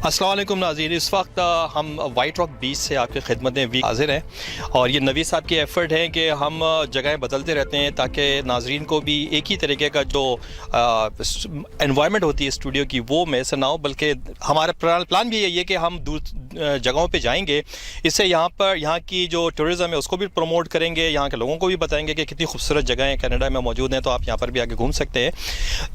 السلام علیکم ناظرین، اس وقت ہم وائٹ راک بیچ سے آپ کی خدمت میں حاضر ہیں، اور یہ نوید صاحب کی ایفرٹ ہے کہ ہم جگہیں بدلتے رہتے ہیں تاکہ ناظرین کو بھی ایک ہی طریقے کا جو انوائرمنٹ ہوتی ہے اسٹوڈیو کی وہ میسر نہ ہو، بلکہ ہمارا پلان بھی یہی ہے کہ ہم دور جگہوں پہ جائیں گے، اس سے یہاں کی جو ٹورزم ہے اس کو بھی پروموٹ کریں گے، یہاں کے لوگوں کو بھی بتائیں گے کہ کتنی خوبصورت جگہیں کینیڈا میں موجود ہیں، تو آپ یہاں پر بھی آ کے گھوم سکتے ہیں۔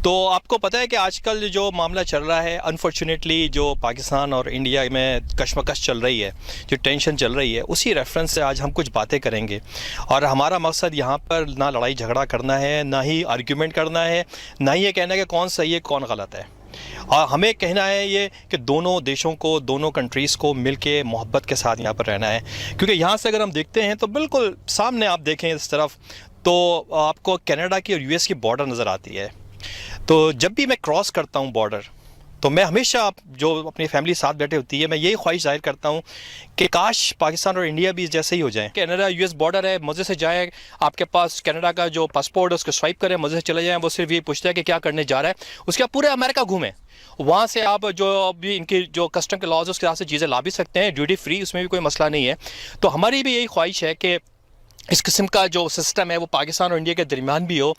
تو آپ کو پتہ ہے کہ آج کل جو معاملہ چل رہا ہے، انفارچونیٹلی جو پاکستان اور انڈیا میں کشمکش چل رہی ہے، جو ٹینشن چل رہی ہے، اسی ریفرنس سے آج ہم کچھ باتیں کریں گے، اور ہمارا مقصد یہاں پر نہ لڑائی جھگڑا کرنا ہے، نہ ہی آرگیومنٹ کرنا ہے، نہ ہی یہ کہنا ہے کہ کون صحیح ہے کون غلط ہے، اور ہمیں کہنا ہے یہ کہ دونوں دیشوں کو، دونوں کنٹریز کو مل کے محبت کے ساتھ یہاں پر رہنا ہے، کیونکہ یہاں سے اگر ہم دیکھتے ہیں تو بالکل سامنے آپ دیکھیں اس طرف تو آپ کو کینیڈا کی اور یو ایس کی بارڈر نظر آتی ہے۔ تو جب بھی میں کراس کرتا ہوں بارڈر، تو میں ہمیشہ جو اپنی فیملی ساتھ بیٹھے ہوتی ہے، میں یہی خواہش ظاہر کرتا ہوں کہ کاش پاکستان اور انڈیا بھی جیسے ہی ہو جائیں۔ کینیڈا یو ایس بارڈر ہے، مزے سے جائیں، آپ کے پاس کینیڈا کا جو پاسپورٹ ہے اس کو سوائپ کریں، مزے سے چلے جائیں، وہ صرف یہ پوچھتا ہے کہ کیا کرنے جا رہا ہے، اس کے بعد پورے امریکہ گھومیں، وہاں سے آپ جو بھی ان کی جو کسٹم کے لاز ہے اس کے ساتھ سے چیزیں لا بھی سکتے ہیں ڈیوٹی فری، اس میں بھی کوئی مسئلہ نہیں ہے۔ تو ہماری بھی یہی خواہش ہے کہ اس قسم کا جو سسٹم ہے وہ پاکستان اور انڈیا کے درمیان بھی ہو،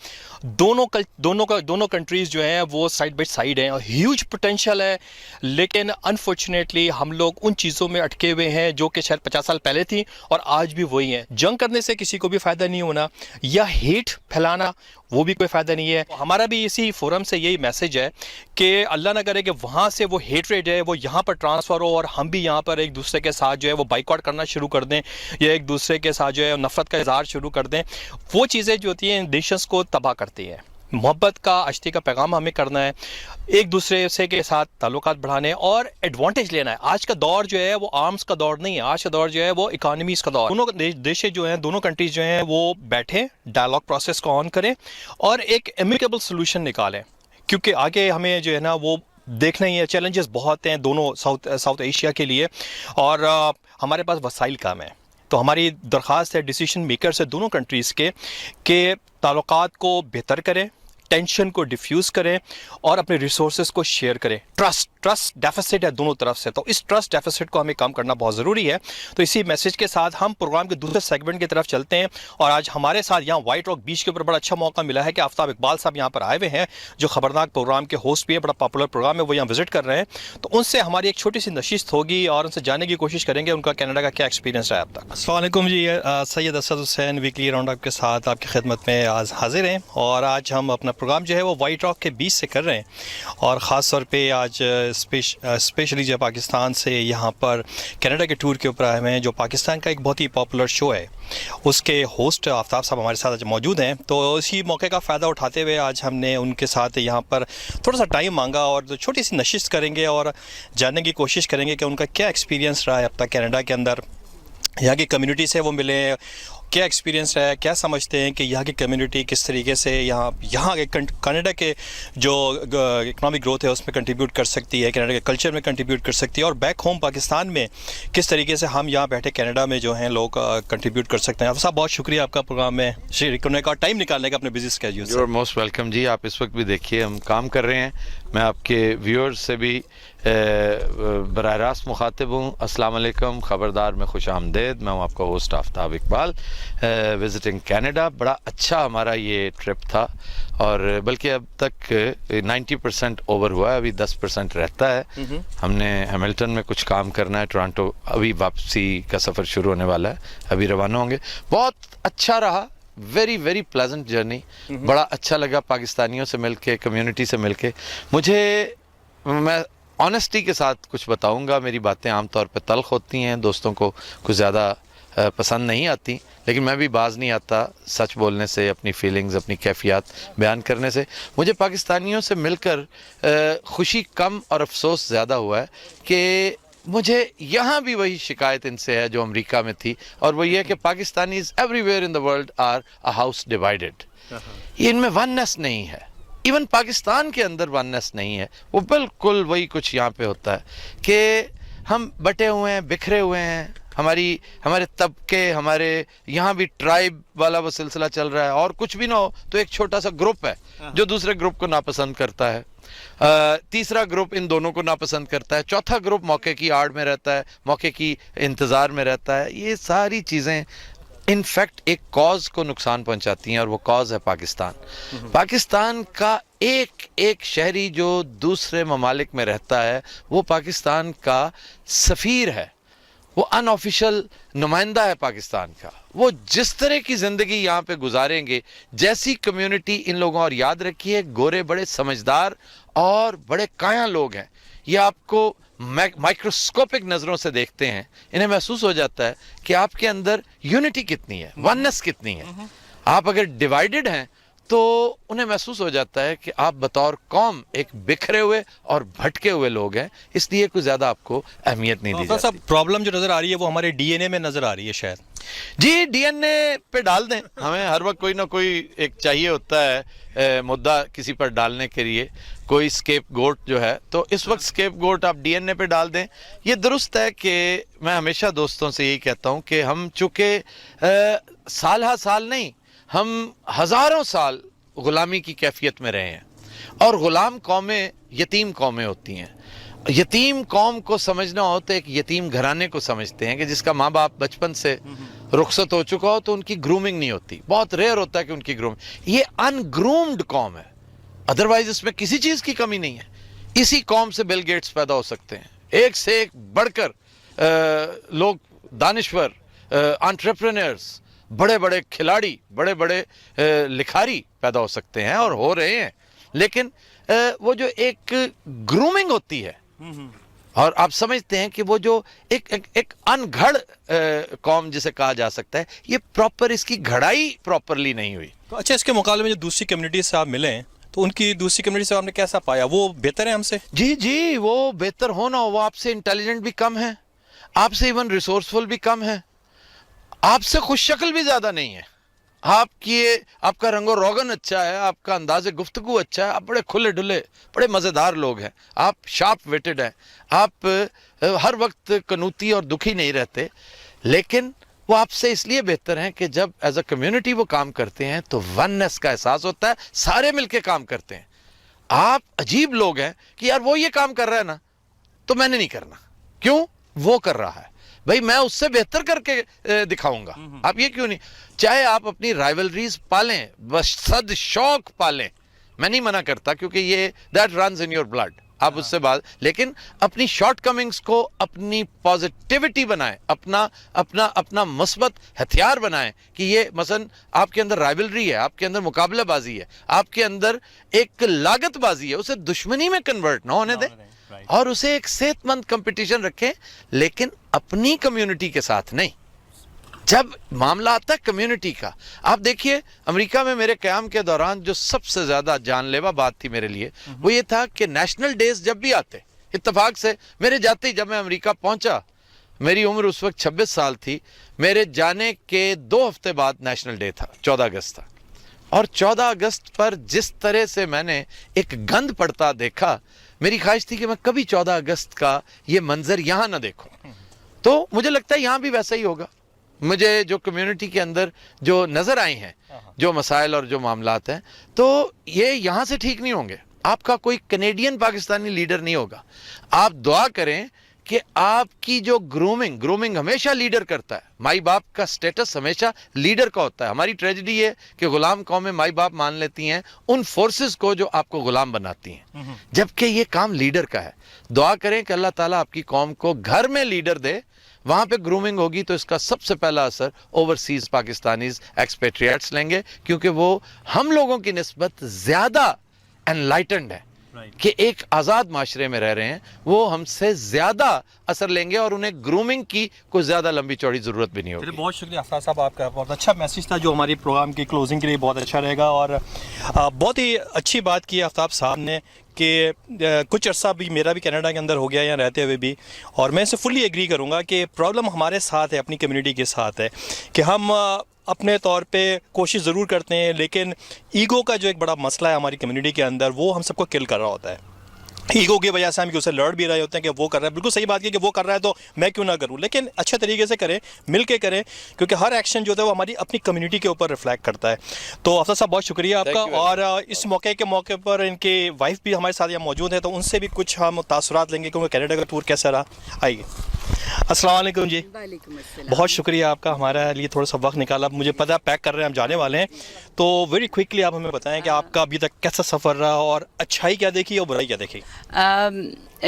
دونوں کنٹریز جو ہیں وہ سائڈ بائی سائڈ ہیں، اور ہیوج پوٹینشیل ہے، لیکن انفارچونیٹلی ہم لوگ ان چیزوں میں اٹکے ہوئے ہیں جو کہ شاید 50 سال پہلے تھی اور آج بھی وہی ہیں۔ جنگ کرنے سے کسی کو بھی فائدہ نہیں ہونا، یا ہیٹ پھیلانا وہ بھی کوئی فائدہ نہیں ہے۔ ہمارا بھی اسی فورم سے یہی میسج ہے کہ اللہ نہ کرے کہ وہاں سے وہ ہیٹریڈ ہے وہ یہاں پر ٹرانسفر ہو، اور ہم بھی یہاں پر ایک دوسرے کے ساتھ جو ہے وہ بائیکاٹ کرنا شروع کر دیں، یا ایک دوسرے کے ساتھ جو ہے نفرت کا اظہار شروع کر دیں۔ وہ چیزیں جو ہوتی ہیں نیشنز کو تباہ کرتی ہیں۔ محبت کا، اشتی کا پیغام ہمیں کرنا ہے، ایک دوسرے سے کے ساتھ تعلقات بڑھانے اور ایڈوانٹیج لینا ہے۔ آج کا دور جو ہے وہ آرمز کا دور نہیں ہے، آج کا دور جو ہے وہ اکانومیز کا دور۔ دونوں دیشیں جو ہیں، دونوں کنٹریز جو ہیں وہ بیٹھیں، ڈائلاگ پروسیس کو آن کریں اور ایک امیکیبل سولوشن نکالیں، کیونکہ آگے ہمیں جو ہے نا وہ دیکھنا ہی ہے، چیلنجز بہت ہیں دونوں ساؤتھ ایشیا کے لیے، اور ہمارے پاس وسائل کم ہیں۔ تو ہماری درخواست ہے ڈیسیشن میکر سے دونوں کنٹریز کے کہ تعلقات کو بہتر کریں، ٹینشن کو ڈیفیوز کریں اور اپنے ریسورسز کو شیئر کریں۔ ٹرسٹ ڈیفیسٹ ہے دونوں طرف سے، تو اس ٹرسٹ ڈیفیسٹ کو ہمیں کم کرنا بہت ضروری ہے۔ تو اسی میسج کے ساتھ ہم پروگرام کے دوسرے سیگمنٹ کی طرف چلتے ہیں، اور آج ہمارے ساتھ یہاں وائٹ راک بیچ کے اوپر بڑا اچھا موقع ملا ہے کہ آفتاب اقبال صاحب یہاں پر آئے ہوئے ہیں، جو خبرناک پروگرام کے ہوسٹ بھی ہیں، بڑا پاپولر پروگرام ہے، وہ یہاں وزٹ کر رہے ہیں، تو ان سے ہماری ایک چھوٹی سی نشست ہوگی اور ان سے جاننے کی کوشش کریں گے ان کا کینیڈا کا کیا ایکسپیرینس ہے اب تک۔ السلام علیکم جی، سید اسد حسین ویکلی راؤنڈ اپ کے ساتھ آپ کی خدمت میں آج حاضر ہیں، اور آج ہم اپنا پروگرام جو ہے وہ وائٹ راک کے بیچ سے کر رہے ہیں، اور خاص طور پہ آج اسپیشلی جو پاکستان سے یہاں پر کینیڈا کے ٹور کے اوپر آئے ہوئے ہیں، جو پاکستان کا ایک بہت ہی پاپولر شو ہے، اس کے ہوسٹ آفتاب صاحب ہمارے ساتھ موجود ہیں۔ تو اسی موقع کا فائدہ اٹھاتے ہوئے آج ہم نے ان کے ساتھ یہاں پر تھوڑا سا ٹائم مانگا اور چھوٹی سی نشست کریں گے اور جاننے کی کوشش کریں گے کہ ان کا کیا ایکسپیرینس رہا ہے اب تک کینیڈا کے اندر، یہاں کی کمیونٹی سے وہ ملے، کیا ایکسپیرینس رہا ہے، کیا سمجھتے ہیں کہ یہاں کی کمیونٹی کس طریقے سے یہاں کینیڈا کے جو اکنامک گروتھ ہے اس میں کنٹریبیوٹ کر سکتی ہے، کینیڈا کے کلچر میں کنٹریبیوٹ کر سکتی ہے، اور بیک ہوم پاکستان میں کس طریقے سے ہم یہاں بیٹھے کینیڈا میں جو ہیں لوگ کنٹریبیوٹ کر سکتے ہیں۔ آپ صاحب بہت شکریہ آپ کا پروگرام میں شریک ہونے کا، ٹائم نکالنے کا اپنے بزی اسکیڈول سے۔ یو آر موسٹ ویلکم جی، آپ اس وقت بھی دیکھیے ہم کام کر رہے ہیں، میں آپ کے ویورز سے بھی براہ راست مخاطب ہوں۔ السلام علیکم، خبردار میں خوش آمدید، میں ہوں آپ کا ہوسٹ آفتاب اقبال، وزٹنگ کینیڈا۔ بڑا اچھا ہمارا یہ ٹرپ تھا، اور بلکہ اب تک 90% اوور ہوا ہے، ابھی 10% رہتا ہے۔ ہم نے ہیملٹن میں کچھ کام کرنا ہے، ٹورانٹو ابھی واپسی کا سفر شروع ہونے والا ہے، ابھی روانہ ہوں گے۔ بہت اچھا رہا، ویری ویری پلیزنٹ جرنی، بڑا اچھا لگا پاکستانیوں سے مل کے، کمیونٹی سے مل کے۔ میں آنیسٹی کے ساتھ کچھ بتاؤں گا، میری باتیں عام طور پہ تلخ ہوتی ہیں، دوستوں کو کچھ زیادہ پسند نہیں آتی، لیکن میں بھی باز نہیں آتا سچ بولنے سے، اپنی فیلنگز، اپنی کیفیات بیان کرنے سے۔ مجھے پاکستانیوں سے مل کر خوشی کم اور افسوس زیادہ ہوا ہے کہ مجھے یہاں بھی وہی شکایت ان سے ہے جو امریکہ میں تھی، اور وہ یہ ہے کہ Pakistanis everywhere in the world are a house divided. یہ ان میں وننس نہیں ہے، ایون پاکستان کے اندر وننس نہیں ہے، وہ بالکل وہی کچھ یہاں پہ ہوتا ہے کہ ہم بٹے ہوئے ہیں، بکھرے ہوئے ہیں، ہمارے طبقے، ہمارے یہاں بھی ٹرائب والا وہ سلسلہ چل رہا ہے، اور کچھ بھی نہ ہو تو ایک چھوٹا سا گروپ ہے جو دوسرے گروپ کو ناپسند کرتا ہے، تیسرا گروپ ان دونوں کو ناپسند کرتا ہے، چوتھا گروپ موقع کی آڑ میں رہتا ہے، موقع کی انتظار میں رہتا ہے. یہ ساری چیزیں انفیکٹ ایک کاز کو نقصان پہنچاتی ہیں، اور وہ کاز ہے پاکستان. پاکستان کا ایک شہری جو دوسرے ممالک میں رہتا ہے وہ پاکستان کا سفیر ہے، وہ ان آفیشل نمائندہ ہے پاکستان کا. وہ جس طرح کی زندگی یہاں پہ گزاریں گے، جیسی کمیونٹی ان لوگوں، اور یاد رکھیے گورے بڑے سمجھدار اور بڑے کایاں لوگ ہیں، یہ آپ کو مائکروسکوپک نظروں سے دیکھتے ہیں، انہیں محسوس ہو جاتا ہے کہ آپ کے اندر یونٹی کتنی ہے، وننس کتنی ہے. آپ اگر ڈیوائیڈڈ ہیں تو انہیں محسوس ہو جاتا ہے کہ آپ بطور قوم ایک بکھرے ہوئے اور بھٹکے ہوئے لوگ ہیں، اس لیے کوئی زیادہ آپ کو اہمیت نہیں دی ڈاکٹر جاتی. صاحب پرابلم جو نظر آ رہی ہے وہ ہمارے ڈی این اے میں نظر آ رہی ہے شاید. جی ڈی این اے پہ ڈال دیں، ہمیں ہر وقت کوئی نہ کوئی ایک چاہیے ہوتا ہے مدعا کسی پر ڈالنے کے لیے، کوئی سکیپ گوٹ جو ہے، تو اس وقت سکیپ گوٹ آپ ڈی این اے پہ ڈال دیں. یہ درست ہے کہ میں ہمیشہ دوستوں سے یہی کہتا ہوں کہ ہم چونکہ سال ہا سال نہیں، ہم ہزاروں سال غلامی کی کیفیت میں رہے ہیں، اور غلام قومیں یتیم قومیں ہوتی ہیں. یتیم قوم کو سمجھنا ہو تو ایک یتیم گھرانے کو سمجھتے ہیں کہ جس کا ماں باپ بچپن سے رخصت ہو چکا ہو تو ان کی گرومنگ نہیں ہوتی، بہت ریئر ہوتا ہے کہ ان کی گرومنگ. یہ ان گرومڈ قوم ہے، ادروائز اس میں کسی چیز کی کمی نہیں ہے. اسی قوم سے بل گیٹس پیدا ہو سکتے ہیں، ایک سے ایک بڑھ کر لوگ، دانشور، انٹرپرینرز، بڑے بڑے کھلاڑی، بڑے بڑے لکھاری پیدا ہو سکتے ہیں، اور ہو رہے ہیں. لیکن وہ جو ایک گرومنگ ہوتی ہے، اور آپ سمجھتے ہیں کہ وہ جو ایک انگھڑ قوم جسے کہا جا سکتا ہے، یہ پراپر اس کی گھڑائی پراپرلی نہیں ہوئی. تو اچھا، اس کے مقابلے میں جو دوسری کمیونٹی سے آپ ملیں تو ان کی دوسری کمیونٹی سے آپ نے کیسا پایا؟ وہ بہتر ہے ہم سے؟ جی وہ بہتر ہونا، وہ آپ سے انٹیلیجنٹ بھی کم ہے، آپ سے ایون ریسورسفل بھی کم ہے، آپ سے خوش شکل بھی زیادہ نہیں ہے، آپ کا رنگ و روغن اچھا ہے، آپ کا انداز گفتگو اچھا ہے، آپ بڑے کھلے ڈلے، بڑے مزیدار لوگ ہیں، آپ شارپ ویٹڈ ہیں، آپ ہر وقت کنوتی اور دکھی نہیں رہتے. لیکن وہ آپ سے اس لیے بہتر ہیں کہ جب ایز اے کمیونٹی وہ کام کرتے ہیں تو وننس کا احساس ہوتا ہے، سارے مل کے کام کرتے ہیں. آپ عجیب لوگ ہیں کہ یار وہ یہ کام کر رہا ہے نا تو میں نے نہیں کرنا، کیوں؟ وہ کر رہا ہے، بھئی میں اس سے بہتر کر کے دکھاؤں گا، آپ یہ کیوں نہیں؟ چاہے آپ اپنی رائیولریز پالیں، بصد شوق پالیں، میں نہیں منع کرتا، کیونکہ یہ that runs in your blood, آپ اس سے بات، لیکن اپنی شارٹ کمنگز کو اپنی پازیٹیوٹی بنائیں، اپنا مثبت ہتھیار بنائیں، کہ یہ مثلا آپ کے اندر رائیولری ہے، آپ کے اندر مقابلہ بازی ہے، آپ کے اندر ایک لاگت بازی ہے، اسے دشمنی میں کنورٹ نہ ہونے دیں، اور اسے ایک صحت مند کمپٹیشن رکھیں، لیکن اپنی کمیونٹی کے ساتھ نہیں. جب معاملہ آتا ہے کمیونٹی کا، آپ دیکھیے امریکہ میں میرے قیام کے دوران جو سب سے زیادہ جان لیوا بات تھی میرے لیے، وہ یہ تھا کہ نیشنل ڈیز جب بھی آتے، اتفاق سے میرے جاتے ہی، جب میں امریکہ پہنچا، میری عمر اس وقت 26 سال تھی، میرے جانے کے 2 ہفتے بعد نیشنل ڈے تھا، 14 اگست تھا، اور 14 اگست پر جس طرح سے میں نے ایک گند پڑتا دیکھا، میری خواہش تھی کہ میں کبھی 14 اگست کا یہ منظر یہاں نہ دیکھوں. تو مجھے لگتا ہے یہاں بھی ویسا ہی ہوگا. مجھے جو کمیونٹی کے اندر جو نظر آئی ہیں، جو مسائل اور جو معاملات ہیں، تو یہ یہاں سے ٹھیک نہیں ہوں گے. آپ کا کوئی کینیڈین پاکستانی لیڈر نہیں ہوگا. آپ دعا کریں کہ آپ کی جو گرومنگ ہمیشہ لیڈر کرتا ہے، مائی باپ کا سٹیٹس ہمیشہ لیڈر کا ہوتا ہے. ہماری ٹریجڈی ہے کہ غلام قومیں مائی باپ مان لیتی ہیں ان فورسز کو جو آپ کو غلام بناتی ہیں، جبکہ یہ کام لیڈر کا ہے. دعا کریں کہ اللہ تعالیٰ آپ کی قوم کو گھر میں لیڈر دے، وہاں پہ گرومنگ ہوگی تو اس کا سب سے پہلا اثر اوورسیز پاکستانیز ایکسپیٹریٹس لیں گے، کیونکہ وہ ہم لوگوں کی نسبت زیادہ انلائٹنڈ ہے، کہ ایک آزاد معاشرے میں رہ رہے ہیں، وہ ہم سے زیادہ اثر لیں گے، اور انہیں گرومنگ کی کوئی زیادہ لمبی چوڑی ضرورت بھی نہیں ہوگی. بہت شکریہ آفتاب صاحب، آپ کا بہت اچھا میسیج تھا جو ہماری پروگرام کی کلوزنگ کے لیے بہت اچھا رہے گا. اور بہت ہی اچھی بات کی آفتاب صاحب نے کہ کچھ عرصہ بھی میرا بھی کینیڈا کے اندر ہو گیا یہاں رہتے ہوئے بھی، اور میں اسے فلی ایگری کروں گا کہ پرابلم ہمارے ساتھ ہے، اپنی کمیونٹی کے ساتھ ہے، کہ ہم اپنے طور پہ کوشش ضرور کرتے ہیں، لیکن ایگو کا جو ایک بڑا مسئلہ ہے ہماری کمیونٹی کے اندر، وہ ہم سب کو کل کر رہا ہوتا ہے. ایگو کی وجہ سے ہم اسے لڑ بھی رہے ہوتے ہیں کہ وہ کر رہا ہے. بالکل صحیح بات ہے کہ وہ کر رہا ہے تو میں کیوں نہ کروں, لیکن اچھے طریقے سے کریں, مل کے کریں, کیونکہ ہر ایکشن جو ہے وہ ہماری اپنی کمیونٹی کے اوپر ریفلیکٹ کرتا ہے. تو افضل صاحب بہت شکریہ آپ کا, اور اس موقع پر ان کی وائف بھی ہمارے ساتھ یہاں موجود ہیں, تو ان سے بھی کچھ ہم تاثرات لیں گے کہ کینیڈا کا ٹور کیسا رہا. آئیے. السلام علیکم جی. وعلیکم السلام. بہت شکریہ آپ کا ہمارے لیے تھوڑا سا وقت نکالا. مجھے پتا پیک کر رہے ہیں, ہم جانے والے ہیں, تو ویری کوئکلی آپ ہمیں بتائیں کہ آپ کا ابھی تک کیسا سفر رہا اور اچھائی کیا دیکھی اور برائی کیا دیکھی.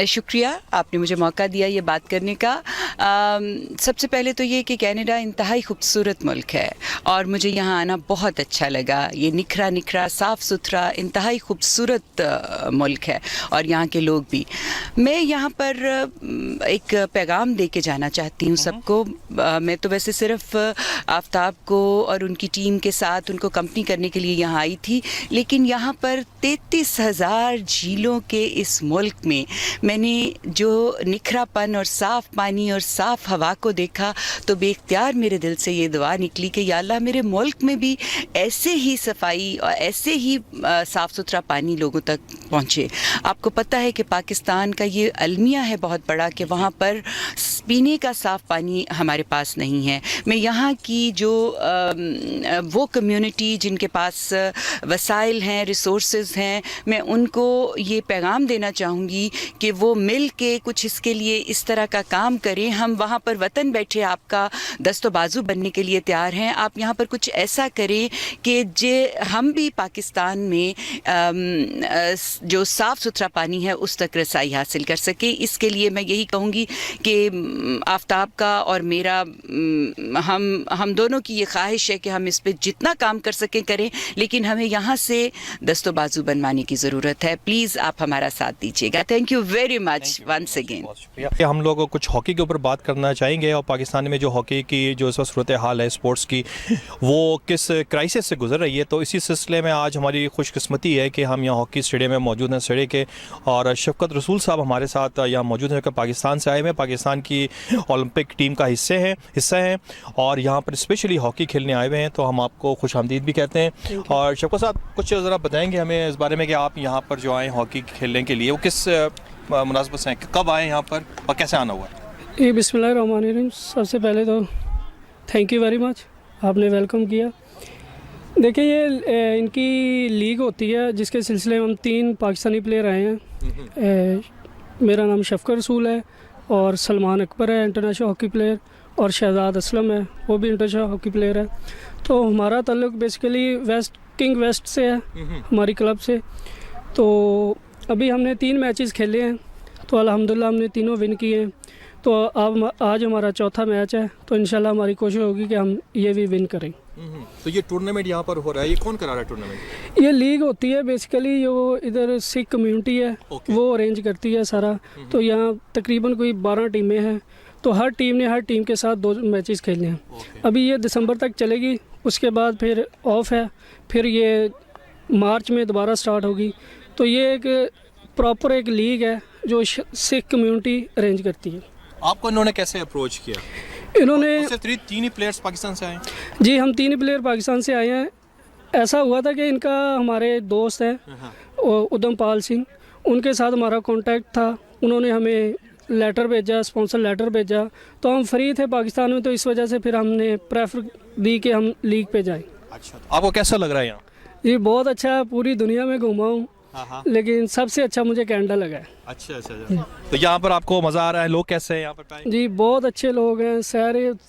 شکریہ, آپ نے مجھے موقع دیا یہ بات کرنے کا. سب سے پہلے تو یہ کہ کینیڈا انتہائی خوبصورت ملک ہے اور مجھے یہاں آنا بہت اچھا لگا. یہ نکھرا صاف ستھرا انتہائی خوبصورت ملک ہے, اور یہاں کے لوگ بھی. میں یہاں پر ایک پیغام دے کے جانا چاہتی ہوں سب کو. میں تو ویسے صرف آفتاب کو اور ان کی ٹیم کے ساتھ ان کو کمپنی کرنے کے لیے یہاں آئی تھی, لیکن یہاں پر 33,000 جھیلوں کے اس ملک میں نے جو نکھرا پن اور صاف پانی اور صاف ہوا کو دیکھا تو بے اختیار میرے دل سے یہ دعا نکلی کہ یا اللہ میرے ملک میں بھی ایسے ہی صفائی اور ایسے ہی صاف ستھرا پانی لوگوں تک پہنچے. آپ کو پتہ ہے کہ پاکستان کا یہ المیہ ہے بہت بڑا کہ وہاں پر پینے کا صاف پانی ہمارے پاس نہیں ہے. میں یہاں کی جو وہ کمیونٹی جن کے پاس وسائل ہیں, ریسورسز ہیں, میں ان کو یہ پیغام دینا چاہوں گی کہ وہ مل کے کچھ اس کے لیے اس طرح کا کام کریں. ہم وہاں پر وطن بیٹھے آپ کا دست و بازو بننے کے لیے تیار ہیں. آپ یہاں پر کچھ ایسا کریں کہ ہم بھی پاکستان میں جو صاف ستھرا پانی ہے اس تک رسائی حاصل کر سکیں. اس کے لیے میں یہی کہوں گی کہ آفتاب کا اور میرا ہم دونوں کی یہ خواہش ہے کہ ہم اس پہ جتنا کام کر سکیں کریں, لیکن ہمیں یہاں سے دست و بازو بنوانے کی ضرورت ہے. پلیز آپ ہمارا ساتھ دیجیے گا. Thank you very much once again. ہم لوگ کچھ ہاکی کے اوپر بات کرنا چاہیں گے, اور پاکستان میں جو ہاکی کی جو اس وقت صورت حال ہے اسپورٹس کی, وہ کس کرائسس سے گزر رہی ہے. تو اسی سلسلے میں آج ہماری خوش قسمتی ہے کہ ہم یہاں ہاکی اسٹیڈیم میں موجود ہیں سڑے کے, اور شفقت رسول صاحب ہمارے ساتھ یہاں موجود ہیں کہ پاکستان سے آئے ہوئے, پاکستان کی اولمپک ٹیم کا حصہ ہیں اور یہاں پر اسپیشلی ہاکی کھیلنے آئے ہوئے ہیں. تو ہم آپ کو خوش آمدید بھی کہتے ہیں. اور شفقت صاحب کچھ ذرا بتائیں گے ہمیں اس بارے میں کہ آپ یہاں پر جو آئے ہاکی کھیلنے کے لیے, وہ کس مناسبت سے ہیں, کب آئے یہاں پر اور کیسے آنا ہوا ہے؟ بسم اللہ الرحمن الرحیم. سب سے پہلے تو تھینک یو ویری مچ, آپ نے ویلکم کیا. دیکھیں یہ ان کی لیگ ہوتی ہے جس کے سلسلے میں ہم 3 پاکستانی پلیئر آئے ہیں. میرا نام شفقت رسول ہے, اور سلمان اکبر ہے انٹرنیشنل ہاکی پلیئر, اور شہزاد اسلم ہے وہ بھی انٹرنیشنل ہاکی پلیئر ہے. تو ہمارا تعلق بیسیکلی کنگ ویسٹ سے ہے, ہماری کلب سے. تو ابھی ہم نے 3 میچز کھیلے ہیں, تو الحمدللہ ہم نے تینوں ون کیے ہیں. تو اب آج ہمارا چوتھا میچ ہے, تو انشاءاللہ ہماری کوشش ہوگی کہ ہم یہ بھی ون کریں. تو یہ ٹورنامنٹ یہاں پر ہو رہا ہے, یہ کون کرا رہا ہے ٹورنامنٹ؟ یہ لیگ ہوتی ہے بیسیکلی, جو ادھر سکھ کمیونٹی ہے وہ ارینج کرتی ہے سارا. تو یہاں تقریباً کوئی 12 ٹیمیں ہیں, تو ہر ٹیم نے ہر ٹیم کے ساتھ 2 میچز کھیلنے ہیں. ابھی یہ دسمبر تک چلے گی, اس کے بعد پھر آف ہے, پھر یہ مارچ میں دوبارہ سٹارٹ ہوگی. تو یہ ایک پراپر ایک لیگ ہے جو سکھ کمیونٹی ارینج کرتی ہے. آپ کو انہوں نے کیسے اپروچ کیا؟ انہوں نے 3 ہی پلیئرس پاکستان سے آئے ہیں؟ جی, ہم 3 پلیئر پاکستان سے آئے ہیں. ایسا ہوا تھا کہ ان کا ہمارے دوست ہیں ادم پال سنگھ, ان کے ساتھ ہمارا کانٹیکٹ تھا. انہوں نے ہمیں لیٹر بھیجا, اسپانسر لیٹر بھیجا, تو ہم فری تھے پاکستان میں, تو اس وجہ سے پھر ہم نے پریفر دی کہ ہم لیگ پہ جائیں. اچھا, آپ کو کیسا لگ رہا ہے یہاں؟ جی بہت اچھا, پوری دنیا میں گھوما ہوں, لیکن سب سے اچھا مجھے کینیڈا لگا ہے. اچھا. تو یہاں پر آپ کو مزہ آ رہا ہے؟ لوگ کیسے ہیں یہاں پر؟ جی بہت اچھے لوگ ہیں,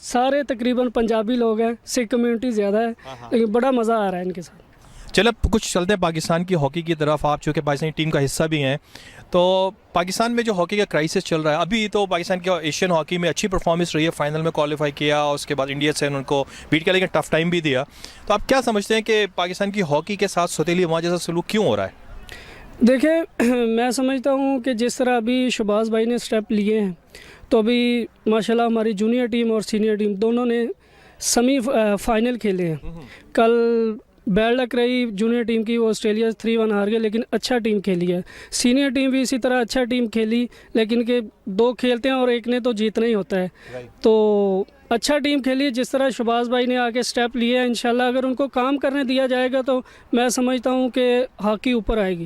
سارے تقریباً پنجابی لوگ ہیں, سکھ کمیونٹی زیادہ ہے, لیکن بڑا مزہ آ رہا ہے ان کے ساتھ. چلو کچھ چلتے ہیں پاکستان کی ہاکی کی طرف. آپ چونکہ پاکستانی ٹیم کا حصہ بھی ہیں, تو پاکستان میں جو ہاکی کا کرائسس چل رہا ہے ابھی, تو پاکستان کی ایشین ہاکی میں اچھی پرفارمنس رہی ہے, فائنل میں کوالیفائی کیا, اور اس کے بعد انڈیا سے ان کو بیٹ کیا, لیکن ٹف ٹائم بھی دیا. تو آپ کیا سمجھتے ہیں کہ پاکستان کی ہاکی کے ساتھ سوتیلی وہاں جیسا سلوک کیوں ہو رہا ہے؟ دیکھیں, میں سمجھتا ہوں کہ جس طرح ابھی شہباز بھائی نے سٹیپ لیے ہیں, تو ابھی ماشاءاللہ ہماری جونیئر ٹیم اور سینئر ٹیم دونوں نے سیمی فائنل کھیلے ہیں. کل بیڈ لک رہی جونیئر ٹیم کی, وہ آسٹریلیا 3-1 ہار گئے, لیکن اچھا ٹیم کھیلی ہے. سینئر ٹیم بھی اسی طرح اچھا ٹیم کھیلی, لیکن کہ 2 کھیلتے ہیں اور ایک نے تو جیتنا ہی ہوتا ہے. تو اچھا ٹیم کھیلی, جس طرح شہباز بھائی نے آگے سٹیپ لیے ہیں, انشاءاللہ اگر ان کو کام کرنے دیا جائے گا تو میں سمجھتا ہوں کہ ہاکی اوپر آئے گی.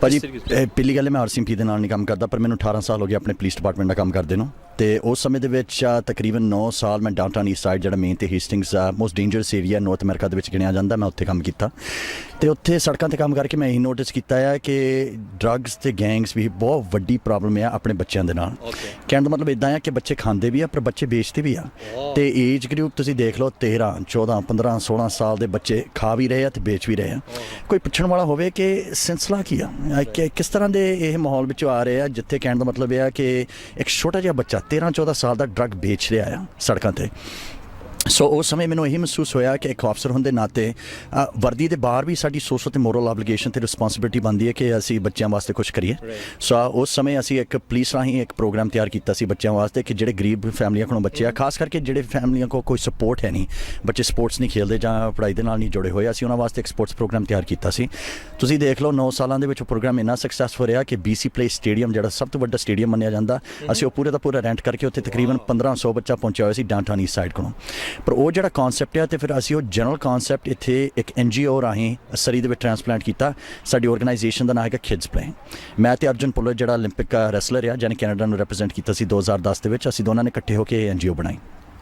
ਭਾਜੀ ਪਹਿਲੀ ਗੱਲ ਮੈਂ RCMP ਦੇ ਨਾਲ ਨਹੀਂ ਕੰਮ ਕਰਦਾ, ਪਰ ਮੈਨੂੰ 18 ਸਾਲ ਹੋ ਗਏ ਆਪਣੇ ਪੁਲਿਸ ਡਿਪਾਰਟਮੈਂਟ ਦਾ ਕੰਮ ਕਰਦੇ ਨੂੰ. ਤੇ ਉਸ ਸਮੇਂ ਦੇ ਵਿੱਚ ਤਕਰੀਬਨ 9 ਸਾਲ ਮੈਂ ਡਾਊਨਟਾਊਨ ਈਸਟ ਸਾਈਡ ਜਿਹੜਾ ਮੇਨ ਤੇ Hastings most dangerous area North America ਦੇ ਵਿੱਚ ਗਿਣਿਆ ਜਾਂਦਾ, ਮੈਂ ਉੱਥੇ ਕੰਮ ਕੀਤਾ. ਤੇ ਉੱਥੇ ਸੜਕਾਂ ਤੇ ਕੰਮ ਕਰਕੇ ਮੈਂ ਇਹੀ ਨੋਟਿਸ ਕੀਤਾ ਹੈ ਕਿ ਡਰੱਗਸ ਤੇ ਗੈਂਗਸ ਵੀ ਬਹੁਤ ਵੱਡੀ ਪ੍ਰੋਬਲਮ ਹੈ ਆਪਣੇ ਬੱਚਿਆਂ ਦੇ ਨਾਲ. ਕਹਿਣ ਦਾ ਮਤਲਬ ਇਦਾਂ ਹੈ ਕਿ ਬੱਚੇ ਖਾਂਦੇ ਵੀ ਆ ਪਰ ਬੱਚੇ ਵੇਚਦੇ ਵੀ ਆ. ਤੇ ਏਜ ਗਰੁੱਪ ਤੁਸੀਂ ਦੇਖ ਲਓ 13, 14, 15, 16 ਸਾਲ ਦੇ ਬੱਚੇ ਖਾ ਵੀ ਰਹੇ ਆ ਤੇ ਵੇਚ ਵੀ ਰਹੇ ਆ. ਕੋਈ ਪੁੱਛਣ ਵਾਲਾ ਹੋਵੇ ਕਿ ਸਿਲਸਿਲਾ ਕੀ ਆ, ਕਿਸ ਤਰ੍ਹਾਂ ਦੇ ਇਹ ਮਾਹੌਲ ਵਿੱਚ ਆ ਰਹੇ ਆ, ਜਿੱਥੇ ਕਹਿਣ ਦਾ ਮਤਲਬ ਇਹ ਆ ਕਿ ਇੱਕ ਛੋਟਾ ਜਿਹਾ ਬੱਚਾ 13-14 ਸਾਲ ਦਾ ਡਰੱਗ ਵੇਚ ਰਿਹਾ ਆ ਸੜਕਾਂ 'ਤੇ. ਸੋ ਉਸ ਸਮੇਂ ਮੈਨੂੰ ਇਹੀ ਮਹਿਸੂਸ ਹੋਇਆ ਕਿ ਇੱਕ ਅਫਸਰ ਹੋਣ ਦੇ ਨਾਤੇ ਵਰਦੀ ਦੇ ਬਾਹਰ ਵੀ ਸਾਡੀ ਸੋਸ਼ਲ ਅਤੇ ਮੋਰਲ ਆਬਲੀਗੇਸ਼ਨ ਅਤੇ ਰਿਸਪੌਂਸਿਬਿਲਿਟੀ ਬਣਦੀ ਹੈ ਕਿ ਅਸੀਂ ਬੱਚਿਆਂ ਵਾਸਤੇ ਕੁਛ ਕਰੀਏ. ਸੋ ਉਸ ਸਮੇਂ ਅਸੀਂ ਇੱਕ ਪੁਲਿਸ ਰਾਹੀਂ ਇੱਕ ਪ੍ਰੋਗਰਾਮ ਤਿਆਰ ਕੀਤਾ ਸੀ ਬੱਚਿਆਂ ਵਾਸਤੇ ਕਿ ਜਿਹੜੇ ਗਰੀਬ ਫੈਮਲੀਆਂ ਕੋਲੋਂ ਬੱਚੇ ਆ, ਖਾਸ ਕਰਕੇ ਜਿਹੜੇ ਫੈਮਲੀਆਂ ਕੋਲ ਕੋਈ ਸਪੋਰਟ ਹੈ ਨਹੀਂ, ਬੱਚੇ ਸਪੋਰਟਸ ਨਹੀਂ ਖੇਡਦੇ ਜਾਂ ਪੜ੍ਹਾਈ ਦੇ ਨਾਲ ਨਹੀਂ ਜੁੜੇ ਹੋਏ, ਅਸੀਂ ਉਹਨਾਂ ਵਾਸਤੇ ਇੱਕ ਸਪੋਰਟਸ ਪ੍ਰੋਗਰਾਮ ਤਿਆਰ ਕੀਤਾ ਸੀ. ਤੁਸੀਂ ਦੇਖ ਲਓ 9 ਸਾਲਾਂ ਦੇ ਵਿੱਚ ਉਹ ਪ੍ਰੋਗਰਾਮ ਇੰਨਾ ਸਕਸੈਸਫੁਲ ਰਿਹਾ ਕਿ BC ਪਲੇਸ ਸਟੇਡੀਅਮ ਜਿਹੜਾ ਸਭ ਤੋਂ ਵੱਡਾ ਸਟੇਡੀਅਮ ਮੰਨਿਆ ਜਾਂਦਾ, ਅਸੀਂ ਉਹ ਪੂਰੇ ਦਾ ਪੂਰਾ ਰੈਂਟ ਕਰਕੇ ਉੱਥੇ ਤਕਰੀਬਨ 1500 ਬੱਚਾ ਪਹੁੰਚਿਆ ਹੋਇਆ ਸੀ ਡਾਊਨਟਾਊਨ ਈਸਟ ਸਾਈਡ ਕੋਲੋਂ. ਪਰ ਉਹ ਜਿਹੜਾ ਕੌਨਸੈਪਟ ਹੈ, ਅਤੇ ਫਿਰ ਅਸੀਂ ਉਹ ਜਨਰਲ ਕੌਨਸੈਪਟ ਇੱਥੇ ਇੱਕ NGO ਰਾਹੀਂ ਸਰੀ ਦੇ ਵਿੱਚ ਟ੍ਰਾਂਸਪਲਾਂਟ ਕੀਤਾ. ਸਾਡੀ ਆਰਗੇਨਾਈਜੇਸ਼ਨ ਦਾ ਨਾਮ ਹੈਗਾ ਕਿਡਸ ਪਲੇ. ਮੈਂ ਤੇ ਅਰਜੁਨ ਪੁੱਲਰ ਜਿਹੜਾ ਓਲੰਪਿਕ ਰੈਸਲਰ ਆ, ਜਿਹਨੇ ਕੈਨੇਡਾ ਨੂੰ ਰਿਪਰੈਜ਼ੈਂਟ ਕੀਤਾ ਸੀ 2010 ਦੇ ਵਿੱਚ, ਅਸੀਂ ਦੋਨਾਂ ਨੇ ਇਕੱਠੇ ਹੋ ਕੇ NGO ਬਣਾਈ.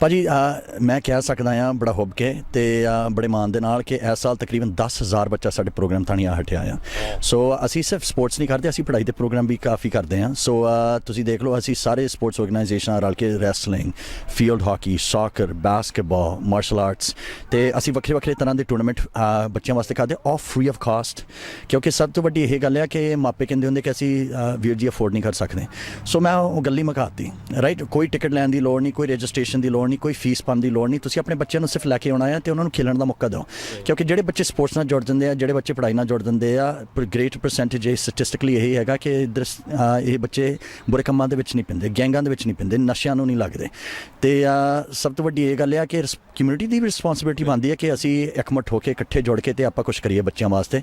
ਭਾਜੀ ਮੈਂ ਕਹਿ ਸਕਦਾ ਹਾਂ ਬੜਾ ਹੁੱਬ ਕੇ ਤੇ ਬੜੇ ਮਾਣ ਦੇ ਨਾਲ ਕਿ ਇਸ ਸਾਲ ਤਕਰੀਬਨ 10,000 ਬੱਚਾ ਸਾਡੇ ਪ੍ਰੋਗਰਾਮ ਥਾਣੀ ਆ ਹਟਿਆ ਆ। ਸੋ ਅਸੀਂ ਸਿਰਫ ਸਪੋਰਟਸ ਨਹੀਂ ਕਰਦੇ, ਅਸੀਂ ਪੜ੍ਹਾਈ ਦੇ ਪ੍ਰੋਗਰਾਮ ਵੀ ਕਾਫੀ ਕਰਦੇ ਹਾਂ। ਸੋ ਤੁਸੀਂ ਦੇਖ ਲਓ, ਅਸੀਂ ਸਾਰੇ ਸਪੋਰਟਸ ਆਰਗੇਨਾਈਜੇਸ਼ਨਾਂ ਰਲ ਕੇ wrestling, field hockey, soccer, basketball, martial arts ਤੇ ਅਸੀਂ ਵੱਖਰੇ ਵੱਖਰੇ ਤਰ੍ਹਾਂ ਦੇ ਟੂਰਨਾਮੈਂਟ ਬੱਚਿਆਂ ਵਾਸਤੇ ਕਰਦੇ ਆਫ ਫ੍ਰੀ ਆਫ ਕਾਸਟ, ਕਿਉਂਕਿ ਸਭ ਤੋਂ ਵੱਡੀ ਇਹ ਗੱਲ ਆ ਕਿ ਮਾਪੇ ਕਹਿੰਦੇ ਹੁੰਦੇ ਕਿ ਅਸੀਂ ਵੀਰ ਜੀ ਅਫੋਰਡ ਨਹੀਂ ਕਰ ਸਕਦੇ। ਸੋ ਮੈਂ ਉਹ ਗੱਲ ਹੀ ਮੁਕਾਤੀ, ਰਾਈਟ। ਕੋਈ ਟਿਕਟ ਲੈਣ ਦੀ ਲੋੜ ਨਹੀਂ, ਕੋਈ ਰਜਿਸਟ੍ਰੇਸ਼ਨ ਦੀ ਲੋੜ ਨਹੀਂ, ਕੋਈ ਫੀਸ ਪਾਉਣ ਦੀ ਲੋੜ ਨਹੀਂ। ਤੁਸੀਂ ਆਪਣੇ ਬੱਚਿਆਂ ਨੂੰ ਸਿਰਫ ਲੈ ਕੇ ਆਉਣਾ ਹੈ ਤੇ ਉਹਨਾਂ ਨੂੰ ਖੇਲਣ ਦਾ ਮੌਕਾ ਦਿਓ, ਕਿਉਂਕਿ ਜਿਹੜੇ ਬੱਚੇ ਸਪੋਰਟਸ ਨਾਲ ਜੁੜ ਜਾਂਦੇ ਆ, ਜਿਹੜੇ ਬੱਚੇ ਪੜ੍ਹਾਈ ਨਾਲ ਜੁੜ ਜਾਂਦੇ ਆ, ਗ੍ਰੇਟ ਪਰਸੈਂਟੇਜ ਇਹ ਸਟੈਟਿਸਟਿਕਲੀ ਇਹ ਹੈਗਾ ਕਿ ਇੱਧਰ ਇਹ ਬੱਚੇ ਬੁਰੇ ਕੰਮਾਂ ਦੇ ਵਿੱਚ ਨਹੀਂ ਪੈਂਦੇ, ਗੈਂਗਾਂ ਦੇ ਵਿੱਚ ਨਹੀਂ ਪੈਂਦੇ, ਨਸ਼ਿਆਂ ਨੂੰ ਨਹੀਂ ਲੱਗਦੇ। ਤੇ ਸਭ ਤੋਂ ਵੱਡੀ ਇਹ ਗੱਲ ਆ ਕਿ ਕਮਿਊਨਿਟੀ ਦੀ ਵੀ ਰਿਸਪੌਂਸਿਬਿਲਿਟੀ ਬਣਦੀ ਹੈ ਕਿ ਅਸੀਂ ਇਕਮਠ ਹੋ ਕੇ ਇਕੱਠੇ ਜੁੜ ਕੇ ਤੇ ਆਪਾਂ ਕੁਝ ਕਰੀਏ ਬੱਚਿਆਂ ਵਾਸਤੇ।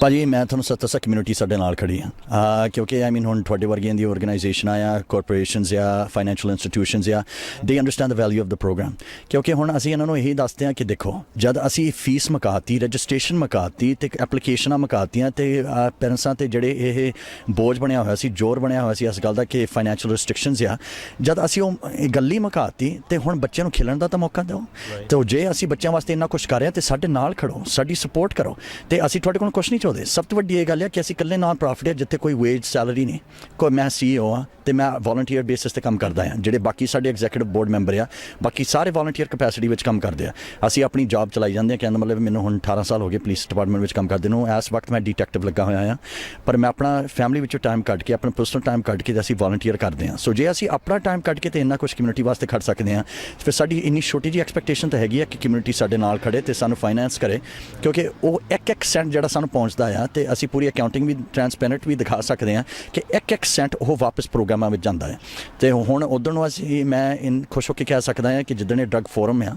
ਭਾਜੀ ਮੈਂ ਤੁਹਾਨੂੰ ਸੱਚ ਦੱਸਾਂ, ਕਮਿਊਨਿਟੀ ਸਾਡੇ ਨਾਲ ਖੜੀ ਆ, ਕਿਉਂਕਿ ਆਈ ਮੀਨ ਹੁਣ ਤੁਹਾਡੇ ਵਰਗੀਆਂ ਦੀ ਆਰਗੇਨਾਈਜੇਸ਼ਨਾਂ ਆ, ਕਾਰਪੋਰੇਸ਼ਨਸ ਆ, ਫਾਈਨੈਂਸ਼ੀਅਲ ਇੰਸਟੀਟਿਊਸ਼ਨਸ ਆ, ਦੇ understand the value of the program. ਕਿਉਂਕਿ ਹੁਣ ਅਸੀਂ ਇਹਨਾਂ ਨੂੰ ਇਹੀ ਦੱਸਦੇ ਹਾਂ ਕਿ ਦੇਖੋ, ਜਦ ਅਸੀਂ ਫੀਸ ਮੁਕਾਤੀ, ਰਜਿਸਟ੍ਰੇਸ਼ਨ ਮੁਕਾਤੀ ਤੇ ਐਪਲੀਕੇਸ਼ਨਾਂ ਮੁਕਾਤੀਆਂ ਤੇ ਪੈਰੈਂਟਸਾਂ ਤੇ ਜਿਹੜੇ ਇਹ ਬੋਝ ਬਣਿਆ ਹੋਇਆ ਸੀ, ਜ਼ੋਰ ਬਣਿਆ ਹੋਇਆ ਸੀ ਇਸ ਗੱਲ ਦਾ ਕਿ ਫਾਈਨੈਂਸ਼ੀਅਲ ਰਿਸਟ੍ਰਿਕਸ਼ਨਸ ਆ, ਜਦ ਅਸੀਂ ਉਹ ਗੱਲ ਹੀ ਮੁਕਾਤੀ ਤੇ ਹੁਣ ਬੱਚਿਆਂ ਨੂੰ ਖੇਲਣ ਦਾ ਤਾਂ ਮੌਕਾ ਦਿਓ। ਤੇ ਜੇ ਅਸੀਂ ਬੱਚਿਆਂ ਵਾਸਤੇ ਇੰਨਾ ਕੁਛ ਕਰ ਰਹੇ ਹਾਂ ਤੇ ਸਾਡੇ ਨਾਲ ਖੜੋ, ਸਾਡੀ ਸਪੋਰਟ ਕਰੋ। ਤੇ ਅਸੀਂ ਤੁਹਾਡੇ ਕੋਲ ਕੁਛ ਨਹੀਂ ਚਾਹੁੰਦੇ। ਸਭ ਤੋਂ ਵੱਡੀ ਇਹ ਗੱਲ ਹੈ ਕਿ ਅਸੀਂ ਇਕੱਲੇ ਨਾਨ ਪ੍ਰੋਫਿਟ ਹੈ, ਜਿੱਥੇ ਕੋਈ ਵੇਜ ਸੈਲਰੀ ਨਹੀਂ। ਕੋਈ ਮੈਂ CEO ਹਾਂ ਤੇ ਮੈਂ ਵਾਲੰਟੀਅਰ ਬੇਸਿਸ ਤੇ ਕੰਮ ਕਰਦਾ ਹਾਂ। ਜਿਹੜੇ ਬਾਕੀ ਸਾਡੇ ਐਗਜ਼ੀਕਿਊਟਿਵ ਬੋਰਡ ਮੈਂਬਰ ਆ, ਬਾਕੀ ਸਾਰੇ ਵਾਲੰਟੀਅਰ ਕਪੈਸਿਟੀ ਵਿੱਚ ਕੰਮ ਕਰਦੇ ਆ। ਅਸੀਂ ਆਪਣੀ ਜੌਬ ਚਲਾਈ ਜਾਂਦੇ ਹਾਂ। ਕਹਿੰਦਾ ਮਤਲਬ ਮੈਨੂੰ ਹੁਣ 18 ਸਾਲ ਹੋ ਗਏ ਪੁਲਿਸ ਡਿਪਾਰਟਮੈਂਟ ਵਿੱਚ ਕੰਮ ਕਰਦੇ ਨੂੰ। ਇਸ ਵਕਤ ਮੈਂ ਡਿਟੈਕਟਿਵ ਲੱਗਾ ਹੋਇਆ ਹਾਂ, ਪਰ ਮੈਂ ਆਪਣਾ ਫੈਮਿਲੀ ਵਿੱਚੋਂ ਟਾਈਮ ਕੱਢ ਕੇ, ਆਪਣਾ ਪਰਸਨਲ ਟਾਈਮ ਕੱਢ ਕੇ ਅਸੀਂ ਵਾਲੰਟੀਅਰ ਕਰਦੇ ਹਾਂ। ਸੋ ਜੇ ਅਸੀਂ ਆਪਣਾ ਟਾਈਮ ਕੱਢ ਕੇ ਤੇ ਇੰਨਾ ਕੁਛ ਕਮਿਊਨਿਟੀ ਵਾਸਤੇ ਖੜ ਸਕਦੇ ਹਾਂ, ਫਿਰ ਸਾਡੀ ਇੰਨੀ ਛੋਟੀ ਜਿਹੀ ਐਕਸਪੈਕਟੇਸ਼ਨ ਤਾਂ ਹੈਗੀ ਆ ਕਿ ਕਮਿਊਨਿਟੀ ਸਾਡੇ ਨਾਲ ਖੜੇ ਤੇ ਸਾਨੂੰ ਫਾਈਨੈਂਸ ਕਰੇ, ਕਿਉਂਕਿ ਉਹ ਇੱਕ ਸੈਂਟ ਜਿਹੜਾ ਸਾਨੂੰ ਪਹੁੰਚਦਾ ਆ ਤੇ ਅਸੀਂ ਪੂਰੀ ਅਕਾਊਂਟਿੰਗ ਵੀ ਟਰਾਂਸਪੇਰੈਂਟ ਵੀ ਦਿਖਾ ਸਕਦੇ ਹਾਂ ਕਿ ਇੱਕ ਸੈਂਟ ਉਹ ਵਾਪਸ ਪ੍ਰੋਗਰਾਮਾਂ ਵਿੱਚ ਜਾਂਦਾ ਹੈ। ਤੇ ਹੁਣ ਉਧਰ ਨੂੰ ਅਸੀਂ ਮੈਂ ਖੁਸ਼ ਹੋ ਕੇ ਕਹਿ ਸਕਦਾ ਹਾਂ ਕਿ ਜਿੱਦਣ ਇਹ ਡਰਗ ਫੋਰਮ ਆ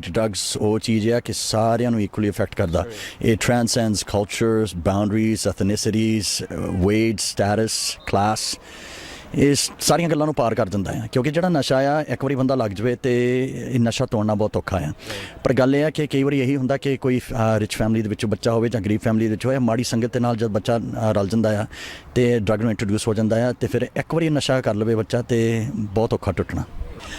ਡਰੱਗਸ ਉਹ ਚੀਜ਼ ਆ ਕਿ ਸਾਰਿਆਂ ਨੂੰ ਇਕੁਅਲੀ ਇਫੈਕਟ ਕਰਦਾ। ਇਹ transcends cultures, boundaries, ethnicities, wage, status, class, ਇਹ ਸਾਰੀਆਂ ਗੱਲਾਂ ਨੂੰ ਪਾਰ ਕਰ ਦਿੰਦਾ ਹੈ। ਕਿਉਂਕਿ ਜਿਹੜਾ ਨਸ਼ਾ ਆ, ਇੱਕ ਵਾਰੀ ਬੰਦਾ ਲੱਗ ਜਾਵੇ ਤੇ ਇਹ ਨਸ਼ਾ ਤੋੜਨਾ ਬਹੁਤ ਔਖਾ ਆ। ਪਰ ਗੱਲ ਇਹ ਆ ਕਿ ਕਈ ਵਾਰੀ ਇਹੀ ਹੁੰਦਾ ਕਿ ਕੋਈ ਰਿਚ ਫੈਮਿਲੀ ਦੇ ਵਿੱਚੋਂ ਬੱਚਾ ਹੋਵੇ ਜਾਂ ਗਰੀਬ ਫੈਮਿਲੀ ਦੇ ਵਿੱਚ ਹੋਵੇ, ਮਾੜੀ ਸੰਗਤ ਦੇ ਨਾਲ ਜਦ ਬੱਚਾ ਰਲ ਜਾਂਦਾ ਆ ਤੇ ਡਰੱਗ ਨੂੰ ਇੰਟਰੋਡਿਊਸ ਹੋ ਜਾਂਦਾ ਆ ਤੇ ਫਿਰ ਇੱਕ ਵਾਰੀ ਨਸ਼ਾ ਕਰ ਲਵੇ ਬੱਚਾ ਤੇ ਬਹੁਤ ਔਖਾ ਟੁੱਟਣਾ।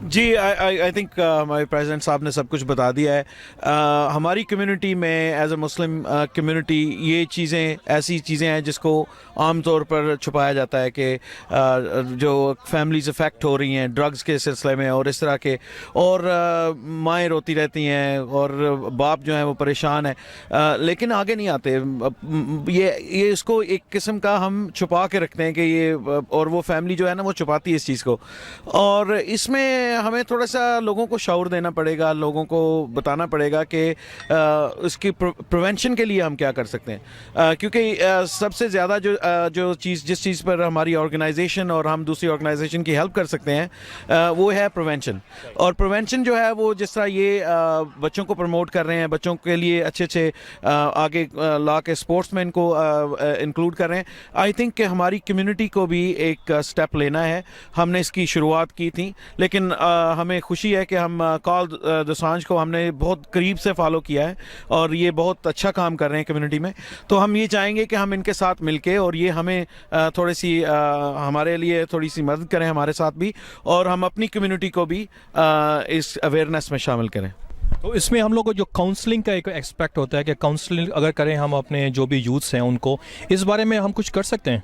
جی آئی تھنک ہمارے پریزیڈنٹ صاحب نے سب کچھ بتا دیا ہے. ہماری کمیونٹی میں ایز اے مسلم کمیونٹی یہ چیزیں ایسی چیزیں ہیں جس کو عام طور پر چھپایا جاتا ہے کہ جو فیملیز افیکٹ ہو رہی ہیں ڈرگز کے سلسلے میں اور اس طرح کے, اور مائیں روتی رہتی ہیں اور باپ جو ہیں وہ پریشان ہیں لیکن آگے نہیں آتے. یہ اس کو ایک قسم کا ہم چھپا کے رکھتے ہیں کہ یہ, اور وہ فیملی جو ہے نا وہ چھپاتی ہے اس چیز کو, اور اس میں ہمیں تھوڑا سا لوگوں کو شعور دینا پڑے گا, لوگوں کو بتانا پڑے گا کہ اس کی پریونشن کے لیے ہم کیا کر سکتے ہیں, کیونکہ سب سے زیادہ جو جس چیز پر ہماری آرگنائزیشن اور ہم دوسری آرگنائزیشن کی ہیلپ کر سکتے ہیں وہ ہے پریونشن. اور پریونشن جو ہے وہ جس طرح یہ بچوں کو پروموٹ کر رہے ہیں, بچوں کے لیے اچھے آگے لا کے اسپورٹس میں ان کو انکلوڈ کر رہے ہیں, آئی تھنک کہ ہماری کمیونٹی کو بھی ایک اسٹیپ لینا ہے. ہم نے اس کی شروعات کی تھی لیکن ہمیں خوشی ہے کہ ہم کال دوسانجھ کو ہم نے بہت قریب سے فالو کیا ہے اور یہ بہت اچھا کام کر رہے ہیں کمیونٹی میں. تو ہم یہ چاہیں گے کہ ہم ان کے ساتھ مل کے, اور یہ ہمیں تھوڑی سی ہمارے لیے تھوڑی سی مدد کریں ہمارے ساتھ بھی, اور ہم اپنی کمیونٹی کو بھی اس اویئرنیس میں شامل کریں. تو اس میں ہم لوگ کو جو کاؤنسلنگ کا ایک ایکسپیکٹ ہوتا ہے کہ کاؤنسلنگ اگر کریں ہم اپنے جو بھی یوتھس ہیں ان کو, اس بارے میں ہم کچھ کر سکتے ہیں؟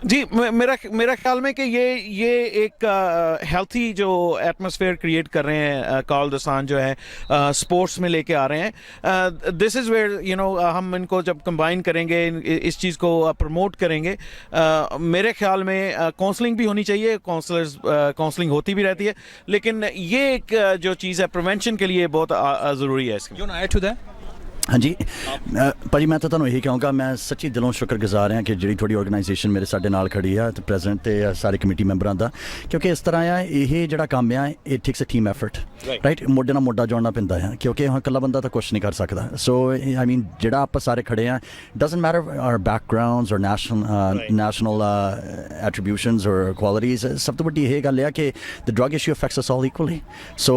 جی میرا خیال میں کہ یہ ایک ہیلتھی جو ایٹماسفیئر کریٹ کر رہے ہیں کال دسان جو ہے اسپورٹس میں لے کے آ رہے ہیں. دس از ویئر ہم ان کو جب کمبائن کریں گے, اس چیز کو پروموٹ کریں گے, میرے خیال میں کاؤنسلنگ بھی ہونی چاہیے, کاؤنسلنگ ہوتی بھی رہتی ہے, لیکن یہ ایک جو چیز ہے پریونشن کے لیے بہت ضروری ہے. اس میں ہاں جی ਭਾਜੀ ਮੈਂ ਤਾਂ ਤੁਹਾਨੂੰ ਇਹੀ ਕਹਾਂਗਾ, ਮੈਂ ਸੱਚੀ ਦਿਲੋਂ ਸ਼ੁਕਰਗੁਜ਼ਾਰ ਹਾਂ ਕਿ ਜਿਹੜੀ ਤੁਹਾਡੀ ਆਰਗੇਨਾਈਜੇਸ਼ਨ ਮੇਰੇ ਸਾਡੇ ਨਾਲ ਖੜੀ ਆ ਤੇ ਪ੍ਰੈਜ਼ੀਡੈਂਟ ਤੇ ਸਾਰੇ ਕਮੇਟੀ ਮੈਂਬਰਾਂ ਦਾ, ਕਿਉਂਕਿ ਇਸ ਤਰ੍ਹਾਂ ਆ ਇਹ ਜਿਹੜਾ ਕੰਮ ਆ ਇਹ ਟੇਕਸ ਅ ਟੀਮ ਐਫਰਟ ਰਾਈਟ, ਮੋਢੇ ਨਾਲ ਮੋਢਾ ਜੋੜਨਾ ਪੈਂਦਾ ਆ ਕਿਉਂਕਿ ਹੁਣ ਇਕੱਲਾ ਬੰਦਾ ਤਾਂ ਕੁਛ ਨਹੀਂ ਕਰ ਸਕਦਾ. ਸੋ ਆਈ ਮੀਨ ਜਿਹੜਾ ਆਪਾਂ ਸਾਰੇ ਖੜੇ ਆ ਡਜ਼ਨਟ ਮੈਟਰ ਆਰ ਬੈਕਗਰਾਉਂਡਸ ਔਰ ਨੈਸ਼ਨਲ ਐਟਰੀਬਿਊਸ਼ਨਸ ਔਰ ਕੁਆਲਿਟੀਜ਼, ਸਭ ਤੋਂ ਵੱਡੀ ਇਹ ਗੱਲ ਆ ਕਿ ਦ ਡਰਗ ਇਸ਼ੂ ਅਫੈਕਟਸ ਅਸ ਆਲ ਇਕੁਅਲੀ. ਸੋ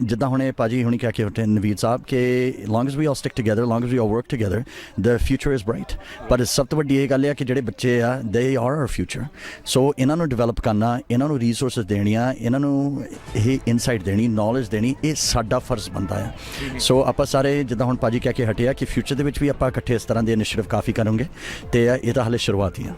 ਜਿੱਦਾਂ ਹੁਣ ਇਹ ਭਾਜੀ ਹੁਣੀ ਕਹਿ ਕੇ ਹਟੇ ਨਵੀਦ ਸਾਹਿਬ ਕਿ ਲੌਂਗ as we all stick together, as long as we all work together, the future is bright. But ਸਭ ਤੋਂ ਵੱਡੀ ਇਹ ਗੱਲ ਹੈ ਕਿ ਜਿਹੜੇ ਬੱਚੇ ਆ they are our future. So ਇਹਨਾਂ ਨੂੰ ਡਿਵੈਲਪ ਕਰਨਾ, ਇਹਨਾਂ ਨੂੰ ਰਿਸੋਰਸਸ ਦੇਣੀਆਂ, ਇਹਨਾਂ ਨੂੰ ਇਹ ਇਨਸਾਈਟ ਦੇਣੀ, ਨੌਲੇਜ ਦੇਣੀ, ਇਹ ਸਾਡਾ ਫਰਜ਼ ਬਣਦਾ ਹੈ. ਸੋ ਆਪਾਂ ਸਾਰੇ ਜਿੱਦਾਂ ਹੁਣ ਭਾਜੀ ਕਹਿ ਕੇ ਹਟਿਆ ਕਿ ਫਿਊਚਰ ਦੇ ਵਿੱਚ ਵੀ ਆਪਾਂ ਇਕੱਠੇ ਇਸ ਤਰ੍ਹਾਂ ਦੇ ਇਨੀਸ਼ੀਏਟਿਵ ਕਾਫੀ ਕਰਾਂਗੇ ਤੇ ਇਹ ਤਾਂ ਹਾਲੇ ਸ਼ੁਰੂਆਤ ਹੀ ਆ.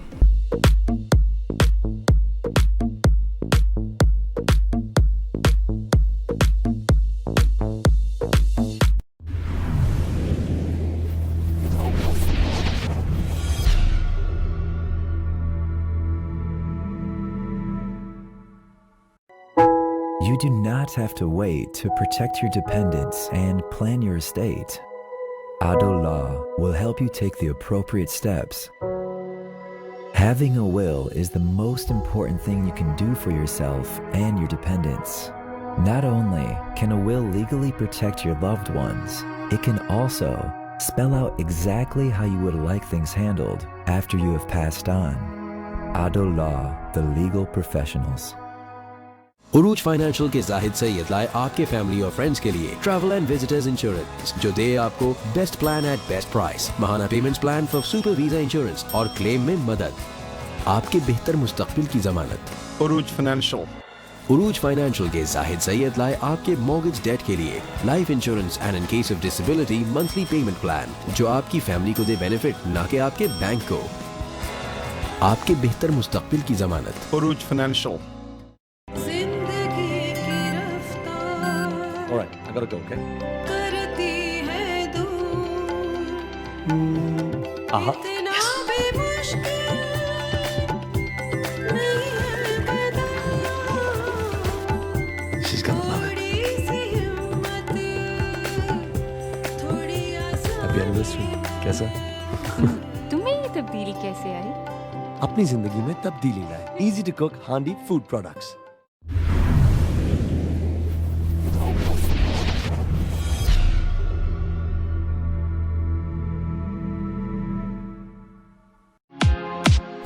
You do not have to wait to protect your dependents and plan your estate. Ado Law will help you take the appropriate steps. Having a will is the most important thing you can do for yourself and your dependents. Not only can a will legally protect your loved ones, it can also spell out exactly how you would like things handled after you have passed on. Ado Law, the legal professionals. عروج financial کے زاہد سید لائے آپ کے family اور friends کے لیے travel and visitors insurance جو دے آپ کو best plan at best price, ماہانہ payments plan for super visa insurance اور کلیم میں مدد, آپ کے بہتر مستقبل کی ضمانت. عروج فائنینشل. عروج فائنینشل کے زاہد سید لائے آپ کے مورگیج ڈیٹ کے لیے life insurance and in case of disability monthly payment plan جو آپ کی فیملی کو دے بینیفٹ نہ کہ آپ کے بینک کو, آپ کے بہتر مستقبل کی ضمانت. عروج financial. All right, I gotta go, okay? She's gonna love it. Happy anniversary. کیسا؟ تمہیں یہ تبدیلی کیسے آئی؟ اپنی زندگی میں تبدیلی لائے. Easy to cook handy food products.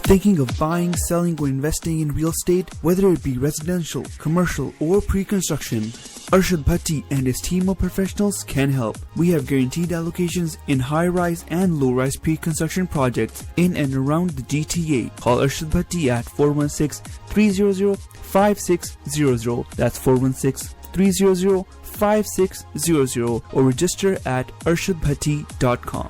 Thinking of buying, selling, or investing in real estate? Whether it be residential, commercial, or pre-construction, Arshad Bhatti and his team of professionals can help. We have guaranteed allocations in high-rise and low-rise pre-construction projects in and around the GTA. Call Arshad Bhatti at 416-300-5600. That's 416-300-5600 or register at arshadbhatti.com.